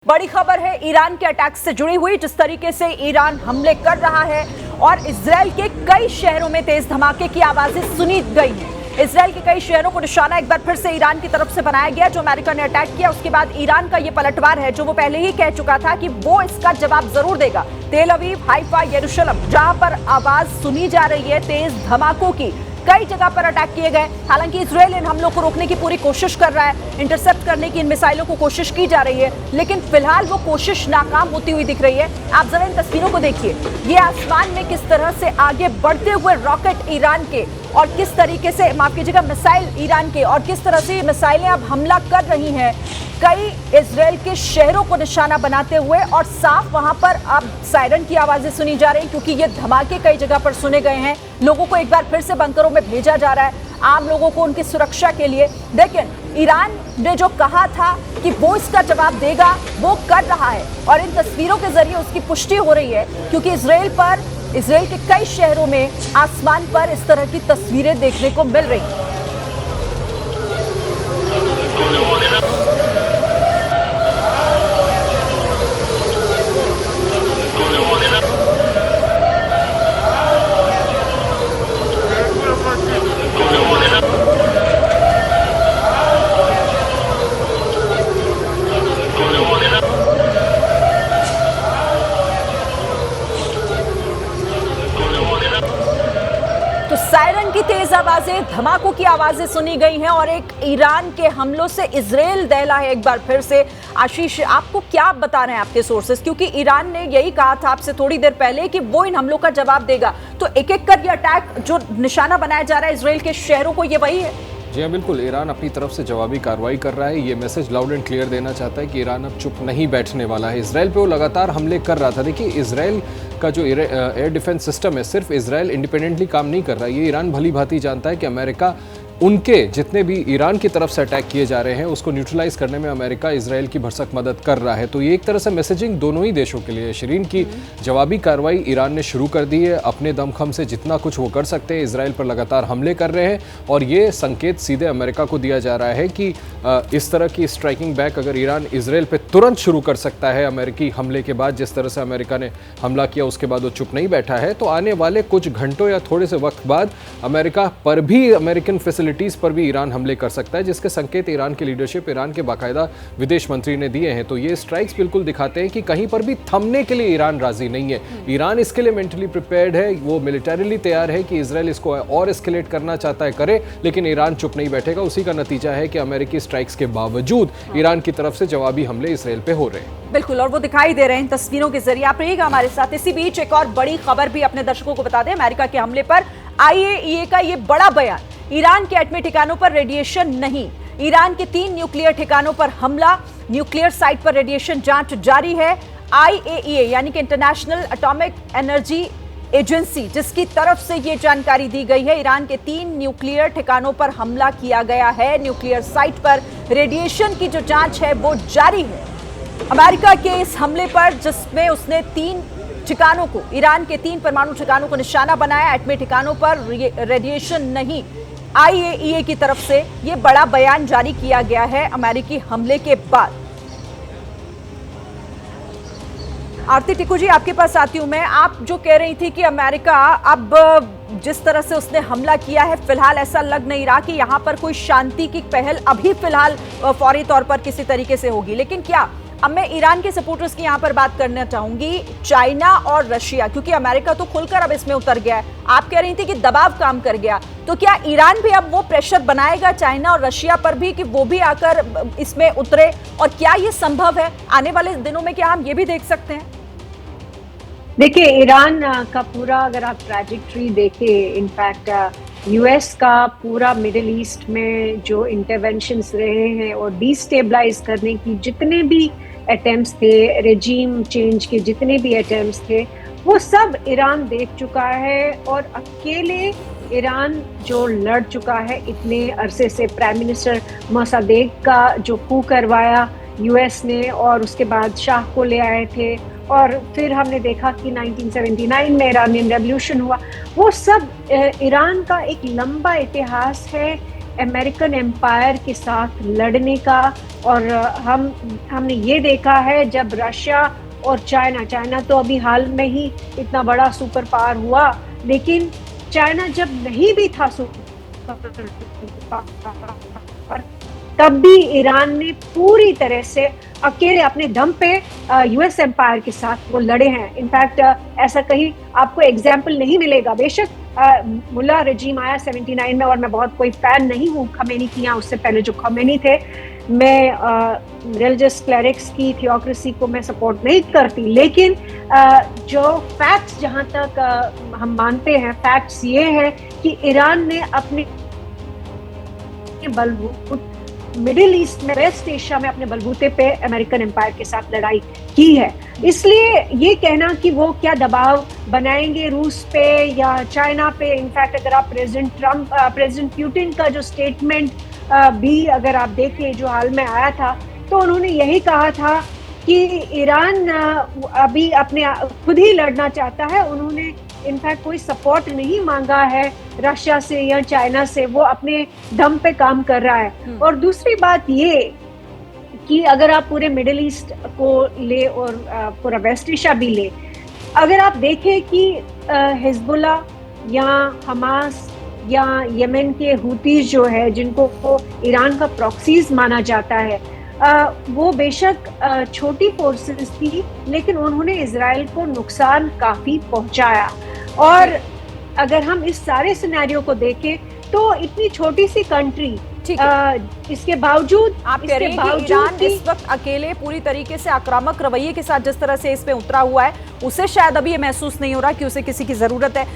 बड़ी खबर है ईरान के अटैक से जुड़ी हुई। जिस तरीके से ईरान हमले कर रहा है और इजराइल के कई शहरों में तेज धमाके की आवाजें सुनी गई हैं। इजराइल के कई शहरों को निशाना एक बार फिर से ईरान की तरफ से बनाया गया। जो अमेरिका ने अटैक किया उसके बाद ईरान का ये पलटवार है, जो वो पहले ही कह चुका था कि वो इसका जवाब जरूर देगा। तेल अवीव, हाइफा, यरूशलेम, जहां पर आवाज सुनी जा रही है तेज धमाकों की, कई जगह पर अटैक किए गए। हालांकि इजराइल इन हमलों को रोकने की पूरी कोशिश कर रहा है, इंटरसेप्ट करने की इन मिसाइलों को कोशिश की जा रही है, लेकिन फिलहाल वो कोशिश नाकाम होती हुई दिख रही है। आप जरा इन तस्वीरों को देखिए, ये आसमान में किस तरह से आगे बढ़ते हुए रॉकेट ईरान के और किस तरीके से, माफ कीजिएगा, मिसाइल ईरान के, और किस तरह से ये मिसाइलें अब हमला कर रही हैं कई इजराइल के शहरों को निशाना बनाते हुए। और साफ वहां पर अब सायरन की आवाजें सुनी जा रही, क्योंकि ये धमाके कई जगह पर सुने गए हैं। लोगों को एक बार फिर से बंकरों में भेजा जा रहा है, आम लोगों को उनकी सुरक्षा के लिए। लेकिन ईरान ने जो कहा था कि वो इसका जवाब देगा, वो कर रहा है, और इन तस्वीरों के जरिए उसकी पुष्टि हो रही है, क्योंकि इजराइल के कई शहरों में आसमान पर इस तरह की तस्वीरें देखने को मिल रही हैं। तो सायरन की तेज आवाजें, धमाकों की आवाजें सुनी गई हैं और एक ईरान के हमलों से इजराइल दहला है एक बार फिर से। आशीष, आपको क्या बता रहे हैं आपके सोर्सेस, क्योंकि ईरान ने यही कहा था आपसे थोड़ी देर पहले कि वो इन हमलों का जवाब देगा। तो एक एक कर ये अटैक जो निशाना बनाया जा रहा है इजराइल के शहरों को, ये वही है? जी हाँ, बिल्कुल। ईरान अपनी तरफ से जवाबी कार्रवाई कर रहा है। ये मैसेज लाउड एंड क्लियर देना चाहता है कि ईरान अब चुप नहीं बैठने वाला है। इजराइल पे वो लगातार हमले कर रहा था। देखिए, इजराइल का जो एयर डिफेंस सिस्टम है, सिर्फ इजराइल इंडिपेंडेंटली काम नहीं कर रहा है। ये ईरान भली भांति जानता है कि अमेरिका, उनके जितने भी ईरान की तरफ से अटैक किए जा रहे हैं उसको न्यूट्रलाइज करने में अमेरिका इजराइल की भरसक मदद कर रहा है। तो ये एक तरह से मैसेजिंग दोनों ही देशों के लिए है। शिरीन की जवाबी कार्रवाई ईरान ने शुरू कर दी है। अपने दमखम से जितना कुछ वो कर सकते हैं इजराइल पर लगातार हमले कर रहे हैं, और ये संकेत सीधे अमेरिका को दिया जा रहा है कि इस तरह की स्ट्राइकिंग बैक अगर ईरान इजराइल पर तुरंत शुरू कर सकता है अमेरिकी हमले के बाद, जिस तरह से अमेरिका ने हमला किया उसके बाद वो चुप नहीं बैठा है, तो आने वाले कुछ घंटों या थोड़े से वक्त बाद अमेरिका पर भी, अमेरिकन फैसिलिटीज पर भी ईरान हमले कर सकता है, जिसके संकेत ईरान की लीडरशिप, ईरान के बाकायदा विदेश मंत्री ने दिए हैं। तो ये स्ट्राइक्स बिल्कुल दिखाते हैं कि कहीं पर भी थमने के लिए ईरान राजी नहीं है। ईरान इसके लिए मेंटली प्रिपेयर्ड है, वो मिलिटरीली तैयार है कि इजराइल इसको और एस्केलेट करना चाहता है करे, लेकिन ईरान चुप नहीं बैठेगा। उसी का नतीजा है कि अमेरिकी स्ट्राइक्स के बावजूद ईरान की तरफ से जवाबी हमले इजराइल पे हो रहे हैं। बिल्कुल, और वो दिखाई दे रहे हैं तस्वीरों के जरिए। आप रहिएगा हमारे साथ। इसी बीच एक और बड़ी खबर भी अपने दर्शकों को बता दें। अमेरिका के हमले पर IAEA का ये बड़ा बयान, ईरान के एटमी ठिकानों पर रेडिएशन नहीं। ईरान के 3 न्यूक्लियर ठिकानों पर हमला, न्यूक्लियर साइट पर रेडिएशन जांच जारी है। IAEA यानी कि इंटरनेशनल एटॉमिक एनर्जी एजेंसी, जिसकी तरफ से ये जानकारी दी गई है, ईरान के 3 न्यूक्लियर ठिकानों पर हमला किया गया है। न्यूक्लियर साइट पर रेडिएशन की जो जांच है वो जारी है। अमेरिका के इस हमले पर, जिसमें उसने 3 ठिकानों को, ईरान के 3 परमाणु ठिकानों को निशाना बनाया, एटमी ठिकानों पर रेडिएशन नहीं। IAEA की तरफ से यह बड़ा बयान जारी किया गया है अमेरिकी हमले के बाद। आरती टिकू जी, आपके पास आती हूं मैं। आप जो कह रही थी कि अमेरिका अब जिस तरह से उसने हमला किया है, फिलहाल ऐसा लग नहीं रहा कि यहां पर कोई शांति की पहल अभी फिलहाल फौरी तौर पर किसी तरीके से होगी। लेकिन क्या, अब मैं ईरान के सपोर्टर्स की यहां पर बात करना चाहूंगी, चाइना और रशिया, क्योंकि अमेरिका तो खुलकर अब इसमें उतर गया है। आप कह रही थी कि दबाव काम कर गया, तो क्या ईरान भी अब वो प्रेशर बनाएगा चाइना और रशिया पर भी कि वो भी आकर इसमें उतरे? और क्या ये संभव है आने वाले दिनों में? क्या हम ये भी देख सकते हैं? देखिए, ईरान का पूरा, अगर आप ट्रैजेक्टरी देखें, इनफैक्ट यूएस का पूरा मिडिल ईस्ट में जो इंटरवेंशंस रहे हैं और डिस्टेबलाइज करने की जितने भी अटेम्प्ट्स थे, रेजीम चेंज के जितने भी अटेम्प्ट्स थे, वो सब ईरान देख चुका है। और अकेले ईरान जो लड़ चुका है इतने अरसे से, प्राइम मिनिस्टर मोसादेक का जो कू करवाया यूएस ने, और उसके बाद शाह को ले आए थे, और फिर हमने देखा कि 1979 में ईरानियन रेवोल्यूशन हुआ। वो सब ईरान का एक लंबा इतिहास है अमेरिकन एम्पायर के साथ लड़ने का। और हमने ये देखा है जब रशिया और चाइना तो अभी हाल में ही इतना बड़ा सुपर पावर हुआ, लेकिन चाइना जब नहीं भी था सुपर पावर तब भी ईरान ने पूरी तरह से अकेले अपने दम पे यूएस एम्पायर के साथ वो लड़े हैं। इनफैक्ट ऐसा कहीं आपको एग्जाम्पल नहीं मिलेगा। बेशक मुल्ला रजीम आया 79 में, और मैं बहुत कोई फैन नहीं हूँ खमेनी की, या उससे पहले जो खमेनी थे, मैं रिलीजियस क्लेरिक्स की थियोक्रेसी को मैं सपोर्ट नहीं करती, लेकिन जो फैक्ट्स जहाँ तक हम मानते हैं, फैक्ट्स ये हैं कि ईरान ने अपने बलबूते मिडिल ईस्ट में, वेस्ट एशिया में अपने बलबूते पे अमेरिकन एम्पायर के साथ लड़ाई की है। इसलिए ये कहना कि वो क्या दबाव बनाएंगे रूस पे या चाइना पे, इनफैक्ट अगर आप प्रेसिडेंट पुतिन का जो स्टेटमेंट भी अगर आप देखें जो हाल में आया था, तो उन्होंने यही कहा था कि ईरान अभी अपने खुद ही लड़ना चाहता है। उन्होंने इनफैक्ट कोई सपोर्ट नहीं मांगा है रशिया से या चाइना से, वो अपने दम पे काम कर रहा है। और दूसरी बात ये कि अगर आप पूरे मिडिल ईस्ट को ले और पूरा वेस्ट एशिया भी ले, अगर आप देखें कि हिजबुल्ला या हमास या यमन के हुतीज जो है, जिनको ईरान का प्रॉक्सीज माना जाता है, वो बेशक छोटी फोर्सेस थी, लेकिन उन्होंने इजराइल को नुकसान काफी पहुंचाया। और अगर हम इस सारे सिनेरियो को देखें तो इतनी छोटी सी कंट्री, इसके बावजूद आप कह रहे हैं कि ईरान इस वक्त अकेले पूरी तरीके से आक्रामक रवैये के साथ जिस तरह से इस पे उतरा हुआ है, उसे शायद अभी ये महसूस नहीं हो रहा कि उसे किसी की जरूरत है।